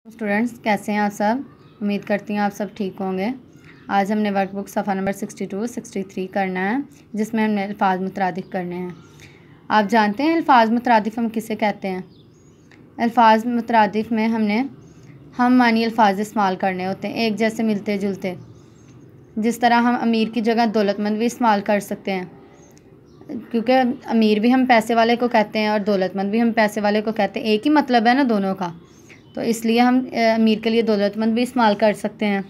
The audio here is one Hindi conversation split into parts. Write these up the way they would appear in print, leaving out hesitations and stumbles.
स्टूडेंट्स कैसे हैं आप सब। उम्मीद करती हूँ आप सब ठीक होंगे। आज हमने वर्कबुक सफ़ा नंबर 62, 63 करना है, जिसमें हमने अल्फाज मुतरादिफ करने हैं। आप जानते हैं अल्फाज मुतरादिफ हम किसे कहते हैं। अल्फाज मुतरादिफ में हम मानी अल्फाज इस्तेमाल करने होते हैं, एक जैसे मिलते जुलते। जिस तरह हम अमीर की जगह दौलतमंद भी इस्तेमाल कर सकते हैं, क्योंकि अमीर भी हम पैसे वाले को कहते हैं और दौलतमंद भी हम पैसे वाले को कहते हैं, एक ही मतलब है ना दोनों का। तो इसलिए हम अमीर के लिए दौलतमंद भी इस्तेमाल कर सकते हैं।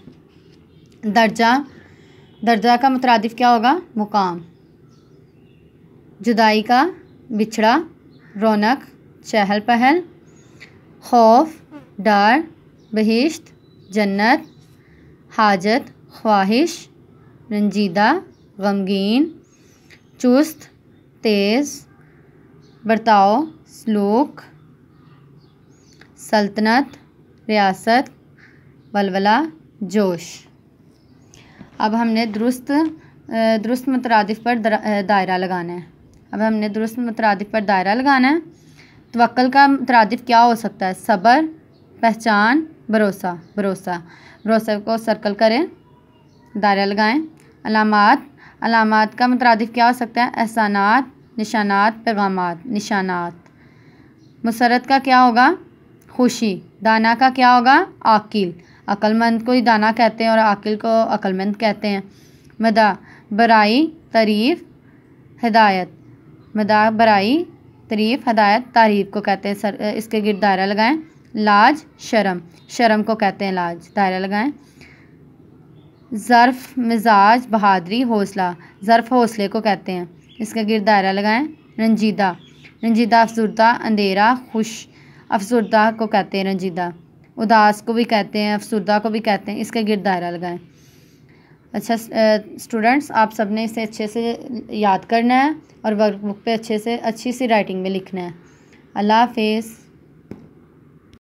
दर्जा का मुतरादिफ क्या होगा? मुकाम। जुदाई का बिछड़ा, रौनक, चहल पहल, खौफ, डर, बहिश्त, जन्नत, हाजत, ख्वाहिश, रंजीदा, गमगीन, चुस्त, तेज़, बर्ताव, सलूक, सल्तनत, रियासत, वलवला, जोश। अब हमने दुरुस्त मुतरादिफ पर दायरा लगाना है। तवक्कुल का मुतरादिफ क्या हो सकता है? सब्र, पहचान, भरोसा को सर्कल करें, दायरा लगाएं। अलामात का मुतरादिफ क्या हो सकता है? एहसानात, निशानात, पैगामात, निशानात। मुसरत का क्या होगा? खुशी। दाना का क्या होगा? आकिल। अक्लमंद को ही दाना कहते हैं और आकिल को अक्लमंद कहते हैं। मदा, बराई, तारीफ़, हिदायत। मदा, बराई, तारीफ़, हिदायत, तारीफ़ को कहते हैं। इसके गिर्द दायरा लगाएं। लाज, शर्म को कहते हैं लाज, दायरा लगाएं। ज़र्फ़, मिजाज, बहादुरी, हौसला। ज़र्फ़ हौसले को कहते हैं, इसके गिर्द दायरा लगाएं। रंजीदा, अफसुर्दा, अंधेरा, खुश। अफसुर्दा को कहते हैं रंजीदा। उदास को भी कहते हैं, अफसुर्दा को भी कहते हैं, इसके गिर्द दायरा लगाएं। अच्छा स्टूडेंट्स, आप सब ने इसे अच्छे से याद करना है और वर्कबुक पे अच्छी सी राइटिंग में लिखना है। अल्लाह हाफिज़।